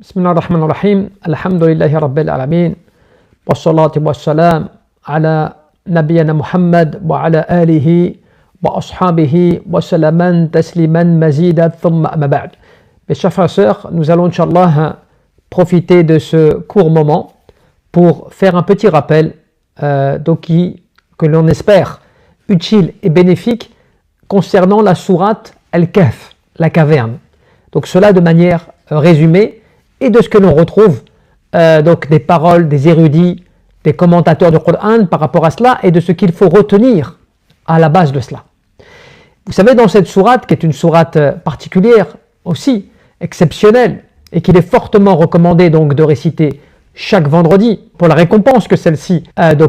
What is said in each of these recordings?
بسم الله الرحمن الرحيم الحمد لله رب العالمين والصلاة والسلام على نبينا محمد وعلى آله وأصحابه وسلم تسليما مزيدا ثم أما بعد. Mes chers frères et sœurs, nous allons Inch'Allah profiter de ce court moment pour faire un petit rappel que l'on espère utile et bénéfique concernant la sourate Al-Kahf, la caverne. Donc cela de manière résumée et de ce que l'on retrouve des paroles des érudits, des commentateurs du Coran par rapport à cela et de ce qu'il faut retenir à la base de cela. Vous savez, dans cette sourate, qui est une sourate particulière aussi, exceptionnelle, et qu'il est fortement recommandé donc de réciter chaque vendredi, pour la récompense que celle-ci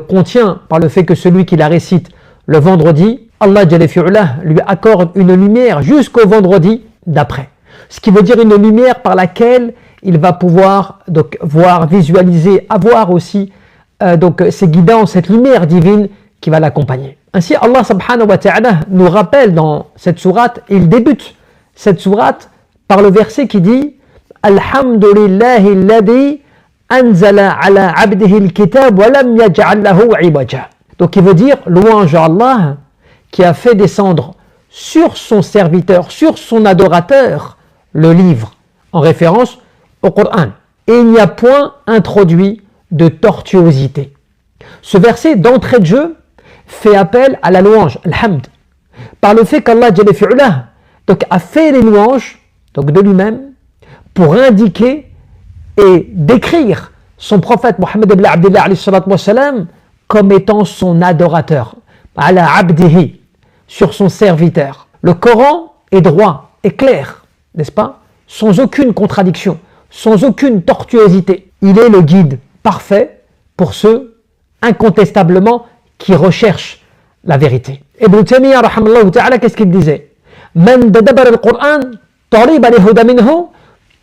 contient, par le fait que celui qui la récite le vendredi, Allah Jalla fi'ulah lui accorde une lumière jusqu'au vendredi d'après. Ce qui veut dire une lumière par laquelle il va pouvoir donc voir, visualiser, avoir aussi ces guidances, cette lumière divine qui va l'accompagner. Ainsi, Allah subhanahu wa ta'ala nous rappelle dans cette sourate, il débute cette sourate par le verset qui dit Alhamdulillahi alladhi anzala ala abdihi al-kitab wa lam yaj'al lahu 'iwaja. Donc il veut dire louange à Allah qui a fait descendre sur son serviteur, sur son adorateur, le livre, en référence au Coran. Et il n'y a point introduit de tortuosité. Ce verset d'entrée de jeu fait appel à la louange, al-hamd, par le fait qu'Allah Jalla fi'ulah a fait les louanges de lui-même pour indiquer et décrire son prophète Mohammed ibn Abdillah alayhi salatu wa salam comme étant son adorateur, ala abdihi, sur son serviteur. Le Coran est droit et clair, n'est-ce pas? Sans aucune contradiction, sans aucune tortuosité. Il est le guide parfait pour ceux, incontestablement, qui recherchent la vérité. Ibn Taymiyyah, rahimahullah ta'ala, qu'est-ce qu'il disait? Man tadabbara al-Qur'an, tariba lihuda minhu,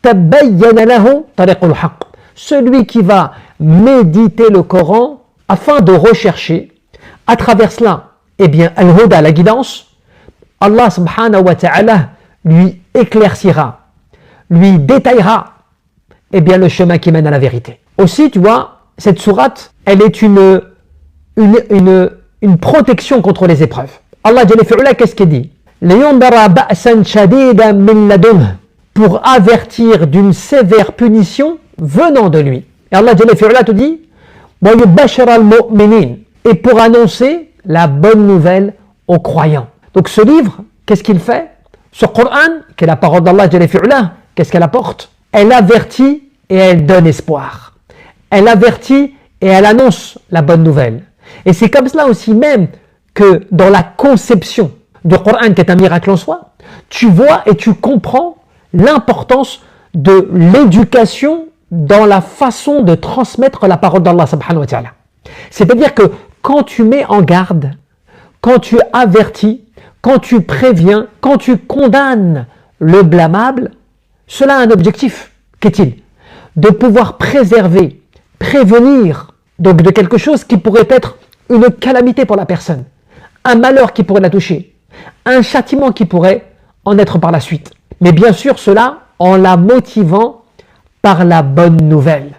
tabayyana lahu tariqul haqq. Celui qui va méditer le Coran afin de rechercher, à travers cela, al-huda, la guidance, Allah subhanahu wa ta'ala lui éclaircira, lui détaillera le chemin qui mène à la vérité. Aussi, tu vois, cette sourate, elle est une protection contre les épreuves. Allah Jalla fi'ulah, qu'est-ce qu'il dit? Liyundara ba'san shadidan min ladunhu, pour avertir d'une sévère punition venant de lui. Et Allah Jalla fi'ulah te dit wa yubashshira al-mu'minin, et pour annoncer la bonne nouvelle aux croyants. Donc ce livre, qu'est-ce qu'il fait? Ce Coran, qui est la parole d'Allah Jalla fi'ulah, qu'est-ce qu'elle apporte? Elle avertit et elle donne espoir. Elle avertit et elle annonce la bonne nouvelle. Et c'est comme cela aussi même que dans la conception du Coran, qui est un miracle en soi, tu vois et tu comprends l'importance de l'éducation dans la façon de transmettre la parole d'Allah subhanahu wa ta'ala. C'est-à-dire que quand tu mets en garde, quand tu avertis, quand tu préviens, quand tu condamnes le blâmable, cela a un objectif. Qu'est-il? De pouvoir préserver, prévenir de quelque chose qui pourrait être une calamité pour la personne, un malheur qui pourrait la toucher, un châtiment qui pourrait en être par la suite. Mais bien sûr, cela en la motivant par la bonne nouvelle.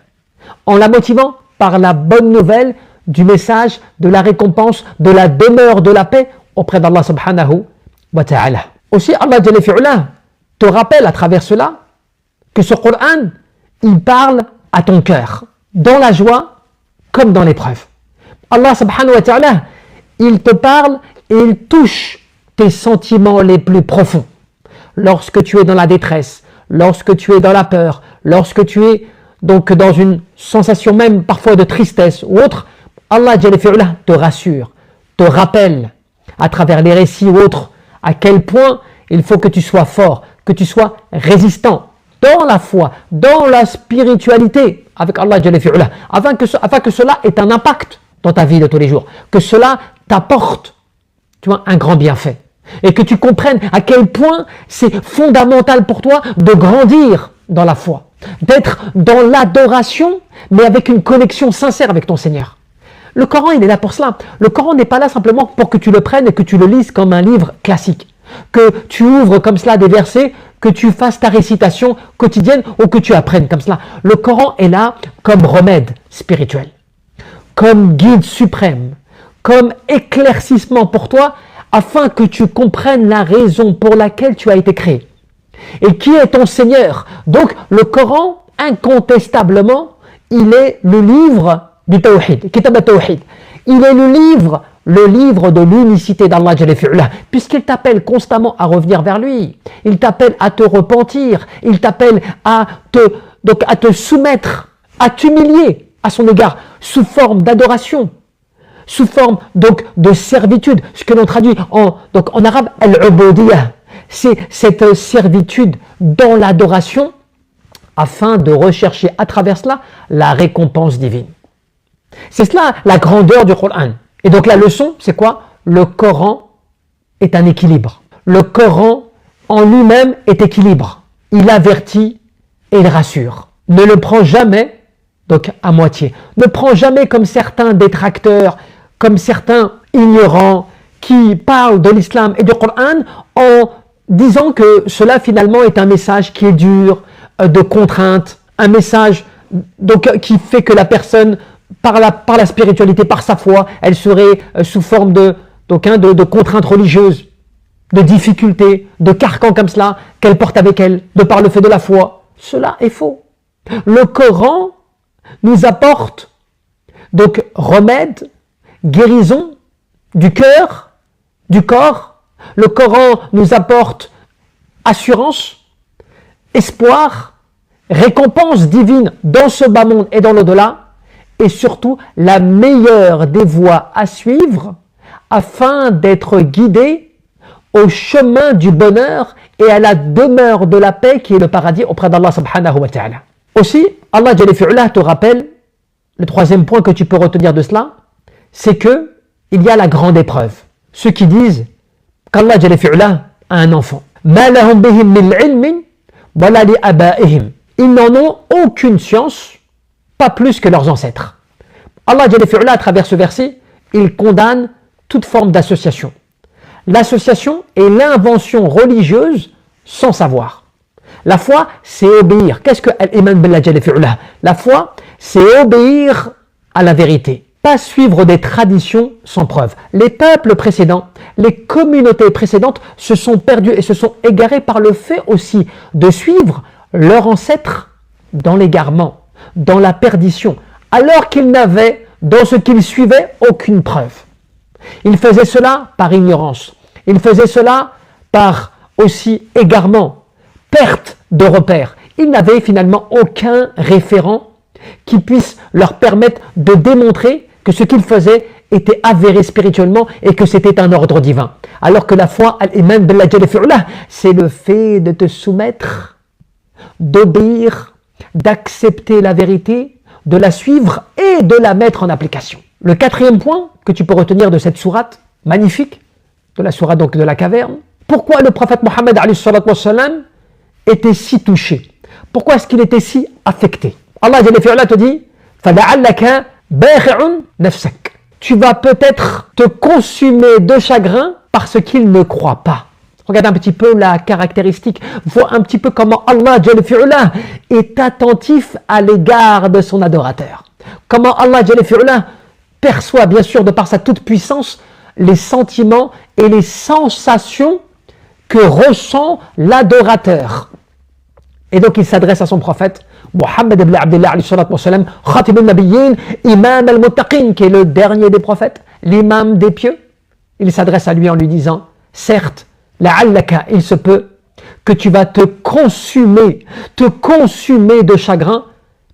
En la motivant par la bonne nouvelle du message, de la récompense, de la demeure, de la paix auprès d'Allah subhanahu wa ta'ala. Aussi, Allah Jalla fi'ulah te rappelle à travers cela que ce Coran, il parle à ton cœur, dans la joie comme dans l'épreuve. Allah subhanahu wa ta'ala, il te parle et il touche tes sentiments les plus profonds. Lorsque tu es dans la détresse, lorsque tu es dans la peur, lorsque tu es donc dans une sensation même parfois de tristesse ou autre, Allah Jalla fi'ulah te rassure, te rappelle à travers les récits ou autres à quel point il faut que tu sois fort, que tu sois résistant dans la foi, dans la spiritualité avec Allah Jalla fi'ulah, afin que cela ait un impact dans ta vie de tous les jours, que cela t'apporte un grand bienfait et que tu comprennes à quel point c'est fondamental pour toi de grandir dans la foi, d'être dans l'adoration mais avec une connexion sincère avec ton Seigneur. Le Coran, il est là pour cela. Le Coran n'est pas là simplement pour que tu le prennes et que tu le lises comme un livre classique. que tu ouvres comme cela des versets, que tu fasses ta récitation quotidienne ou que tu apprennes comme cela. Le Coran est là comme remède spirituel, comme guide suprême, comme éclaircissement pour toi, afin que tu comprennes la raison pour laquelle tu as été créé. Et qui est ton Seigneur? Donc le Coran, incontestablement, il est le livre du Tawhid, Kitab al-Tawhid. Il est le livre de l'unicité d'Allah, puisqu'il t'appelle constamment à revenir vers lui. Il t'appelle à te repentir. Il t'appelle à te soumettre, à t'humilier à son égard, sous forme d'adoration, sous forme donc de servitude, ce que l'on traduit en arabe al-ubudiyah. C'est cette servitude dans l'adoration, afin de rechercher à travers cela la récompense divine. C'est cela la grandeur du Coran. Et donc la leçon, c'est quoi? Le Coran est un équilibre. Le Coran en lui-même est équilibre. Il avertit et il rassure. Ne le prends jamais donc à moitié. Ne prends jamais comme certains détracteurs, comme certains ignorants qui parlent de l'islam et du Coran en disant que cela finalement est un message qui est dur, de contrainte, un message donc qui fait que la personne par la spiritualité, par sa foi, elle serait sous forme de contraintes religieuses, de difficultés, de carcans comme cela qu'elle porte avec elle, de par le fait de la foi. Cela est faux. Le Coran nous apporte donc remède, guérison du cœur, du corps. Le Coran nous apporte assurance, espoir, récompense divine dans ce bas monde et dans l'au-delà, et surtout la meilleure des voies à suivre afin d'être guidé au chemin du bonheur et à la demeure de la paix qui est le paradis auprès d'Allah subhanahu wa ta'ala. Aussi, Allah te rappelle, le troisième point que tu peux retenir de cela, c'est que il y a la grande épreuve. Ceux qui disent qu'Allah a un enfant. مَا لَهُمْ بِهِمْ مِنْ عِلْمٍ وَلَا لِآبَائِهِمْ. Ils n'en ont aucune science, pas plus que leurs ancêtres. Allah à travers ce verset, il condamne toute forme d'association. L'association est l'invention religieuse sans savoir. La foi, c'est obéir. Qu'est-ce que Al-Iman Billah Jalla fi'ula? La foi, c'est obéir à la vérité, pas suivre des traditions sans preuve. Les peuples précédents, les communautés précédentes se sont perdus et se sont égarés par le fait aussi de suivre leurs ancêtres dans l'égarement, dans la perdition, alors qu'ils n'avaient dans ce qu'ils suivaient aucune preuve. Ils faisaient cela par ignorance, ils faisaient cela par aussi égarement, perte de repères. Ils n'avaient finalement aucun référent qui puisse leur permettre de démontrer que ce qu'ils faisaient était avéré spirituellement et que c'était un ordre divin. Alors que la foi, al-iman billah jalla fi'ula, c'est le fait de te soumettre, d'obéir, d'accepter la vérité, de la suivre et de la mettre en application. Le quatrième point que tu peux retenir de cette sourate magnifique, de la sourate donc de la caverne, pourquoi le prophète Mohammed était si touché? Pourquoi est-ce qu'il était si affecté? Allah te dit فَلَعَلَّكَ بَاخِعٌ نَفْسَكَ. Tu vas peut-être te consumer de chagrin parce qu'il ne croit pas. Regarde un petit peu la caractéristique, vois un petit peu comment Allah est attentif à l'égard de son adorateur. Comment Allah perçoit bien sûr de par sa toute-puissance les sentiments et les sensations que ressent l'adorateur. Et donc il s'adresse à son prophète Muhammad ibn Abdullah Khatib al-Nabiyyin, Imam al-Muttaqin, qui est le dernier des prophètes, l'imam des pieux. Il s'adresse à lui en lui disant, certes, la'allaka, il se peut que tu vas te consumer de chagrin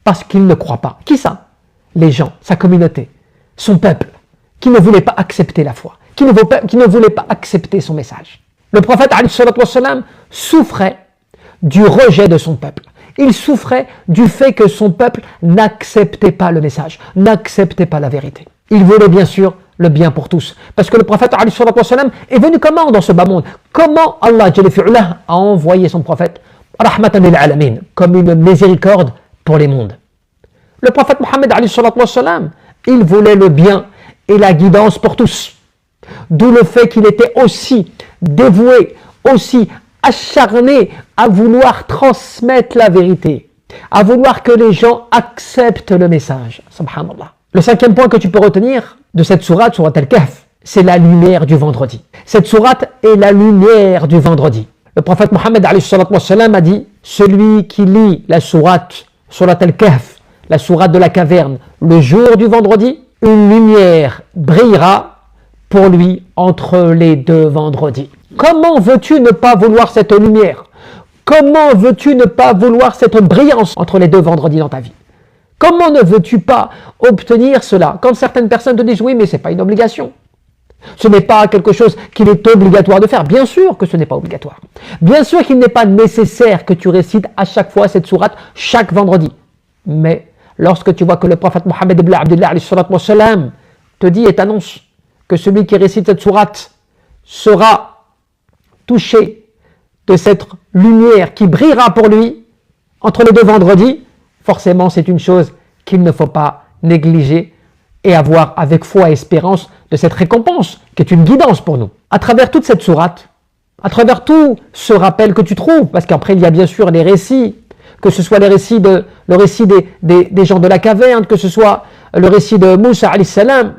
parce qu'il ne croit pas. Qui ça? Les gens, sa communauté, son peuple, qui ne voulait pas accepter la foi, qui ne voulait pas accepter son message. Le prophète souffrait du rejet de son peuple. Il souffrait du fait que son peuple n'acceptait pas le message, n'acceptait pas la vérité. Il voulait bien sûr le bien pour tous. Parce que le prophète est venu comment dans ce bas monde? Comment Allah a envoyé son prophète rahmatan lil alamin, comme une miséricorde pour les mondes. Le prophète Mohammed il voulait le bien et la guidance pour tous. D'où le fait qu'il était aussi dévoué aussi acharné à vouloir transmettre la vérité, à vouloir que les gens acceptent le message. Subhanallah. Le cinquième point que tu peux retenir de cette sourate, sourate Al-Kahf, c'est la lumière du vendredi. Cette sourate est la lumière du vendredi. Le prophète Mohammed a dit, celui qui lit la sourate Al-Kahf, la sourate de la caverne, le jour du vendredi, une lumière brillera pour lui entre les deux vendredis. Comment veux-tu ne pas vouloir cette lumière? Comment veux-tu ne pas vouloir cette brillance entre les deux vendredis dans ta vie? Comment ne veux-tu pas obtenir cela? Quand certaines personnes te disent, oui, mais ce n'est pas une obligation. Ce n'est pas quelque chose qu'il est obligatoire de faire. Bien sûr que ce n'est pas obligatoire. Bien sûr qu'il n'est pas nécessaire que tu récites à chaque fois cette sourate, chaque vendredi. Mais lorsque tu vois que le prophète Mohammed ibn Abdullah te dit et t'annonce que celui qui récite cette sourate sera touché de cette lumière qui brillera pour lui entre les deux vendredis, forcément c'est une chose qu'il ne faut pas négliger et avoir avec foi et espérance de cette récompense qui est une guidance pour nous. À travers toute cette sourate, à travers tout ce rappel que tu trouves, parce qu'après il y a bien sûr les récits, que ce soit le récit des gens de la caverne, que ce soit le récit de Moussa alayhi salam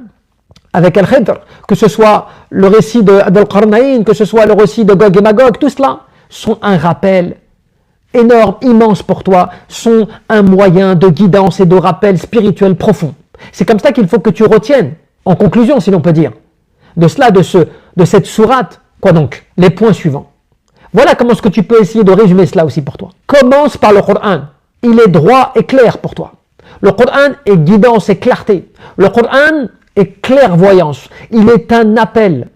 avec Al-Khidr, que ce soit le récit d'Al-Qarnaïn, que ce soit le récit de Gog et Magog, tout cela sont un rappel énorme, immense pour toi, sont un moyen de guidance et de rappel spirituel profond. C'est comme ça qu'il faut que tu retiennes, en conclusion si l'on peut dire, de cela, de cette sourate, quoi donc, les points suivants. Voilà comment est-ce que tu peux essayer de résumer cela aussi pour toi. Commence par le Coran. Il est droit et clair pour toi. Le Coran est guidance et clarté. Le Coran est clairvoyance. Il est un appel.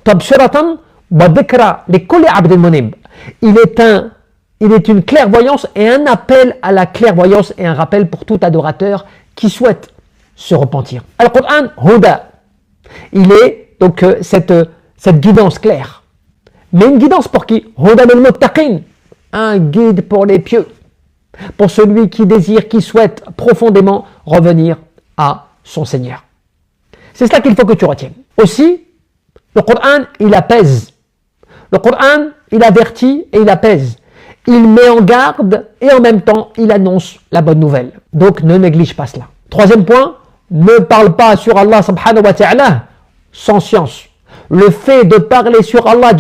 Tabsiratan wa dhikra li kulli abdin munib. Il est une clairvoyance et un appel à la clairvoyance et un rappel pour tout adorateur qui souhaite se repentir. Le Coran, Huda. Il est donc cette guidance claire. Mais une guidance pour qui? Huda al-muttaqin. Un guide pour les pieux. Pour celui qui désire, qui souhaite profondément revenir à son Seigneur. C'est cela qu'il faut que tu retiennes. Aussi, le Coran, il apaise. Le Coran, il avertit et il apaise. Il met en garde et en même temps, il annonce la bonne nouvelle. Donc, ne néglige pas cela. Troisième point, ne parle pas sur Allah subhanahu wa ta'ala sans science. Le fait de parler sur Allah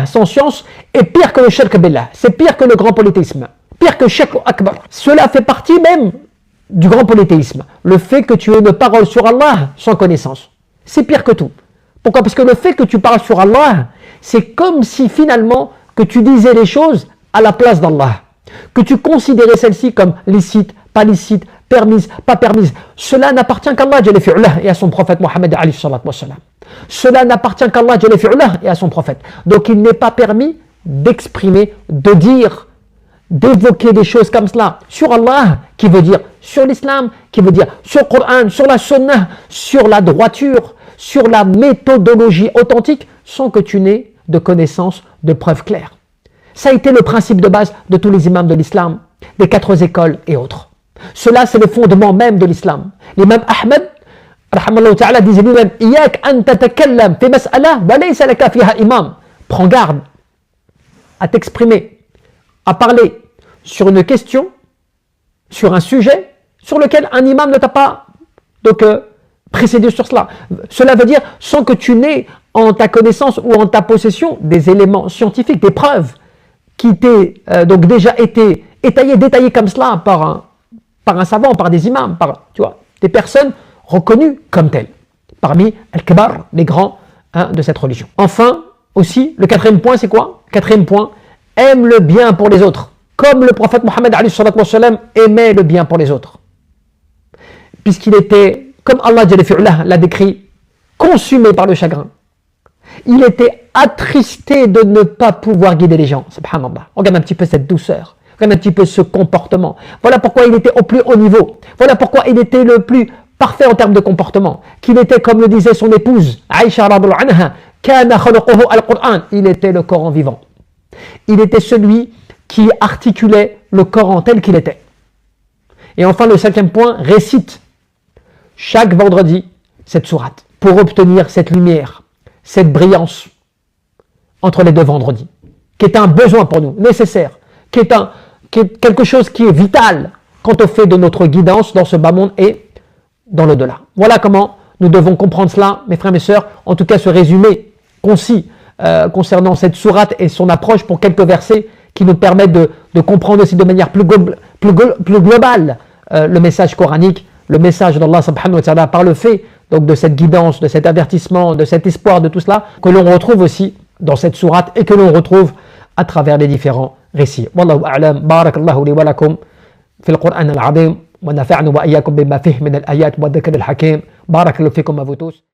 sans science est pire que le shirk billah. C'est pire que le grand polythéisme. Pire que shirk akbar. Cela fait partie même du grand polythéisme. Le fait que tu aies une parole sur Allah sans connaissance. C'est pire que tout. Pourquoi? Parce que le fait que tu parles sur Allah, c'est comme si finalement que tu disais les choses à la place d'Allah. Que tu considérais celle-ci comme licite, pas licite, permise, pas permise. Cela n'appartient qu'à Allah et à son prophète Mohammed alayhi salatu wassalam. Cela n'appartient qu'à Allah et à son prophète. Donc il n'est pas permis d'exprimer, de dire, d'évoquer des choses comme cela sur Allah, qui veut dire sur l'islam, qui veut dire sur le Coran, sur la Sunnah, sur la droiture, sur la méthodologie authentique, sans que tu n'aies de connaissances, de preuves claires. Ça a été le principe de base de tous les imams de l'islam, des 4 écoles et autres. Cela, c'est le fondement même de l'islam. L'imam Ahmed, rahimallahu ta'ala, disait lui-même, Iyak an tatakallam fi mas'ala wa laysa laka fiha imam. Prends garde à t'exprimer, à parler sur une question, sur un sujet sur lequel un imam ne t'a pas précédé sur cela. Cela veut dire sans que tu n'aies en ta connaissance ou en ta possession des éléments scientifiques, des preuves qui t'aient donc déjà été détaillées comme cela par un savant, par des imams, des personnes reconnues comme telles, parmi al-kibar, les grands de cette religion. Enfin, aussi, le 4e point, c'est quoi? 4e point, aime le bien pour les autres, comme le prophète Mohammed aimait le bien pour les autres. Puisqu'il était, comme Allah l'a décrit, consumé par le chagrin. Il était attristé de ne pas pouvoir guider les gens. Subhanallah. Regarde un petit peu cette douceur. Regarde un petit peu ce comportement. Voilà pourquoi il était au plus haut niveau. Voilà pourquoi il était le plus parfait en termes de comportement. Qu'il était, comme le disait son épouse, Aïcha radhiyallahu anha, kana khaluquhu al-Qur'an. Il était le Coran vivant. Il était celui qui articulait le Coran tel qu'il était. Et enfin, le 5e point, récite chaque vendredi cette sourate pour obtenir cette lumière, cette brillance entre les deux vendredis. qui est un besoin pour nous, nécessaire, qui est quelque chose qui est vital quant au fait de notre guidance dans ce bas monde et dans l'au-delà. Voilà comment nous devons comprendre cela, mes frères et mes sœurs. En tout cas, ce résumé concis concernant cette sourate et son approche pour quelques versets qui nous permettent de comprendre aussi de manière plus globale le message coranique, le message d'Allah subhanahu wa ta'ala par le fait donc de cette guidance, de cet avertissement, de cet espoir, de tout cela, que l'on retrouve aussi dans cette sourate et que l'on retrouve à travers les différents récits. Wallahu a'lam, barakallahu li wa lakum في القرآن العظيم ونفعني وإياكم بما فيه من الآيات والذكر الحكيم. بارك الله فيكم à vous tous.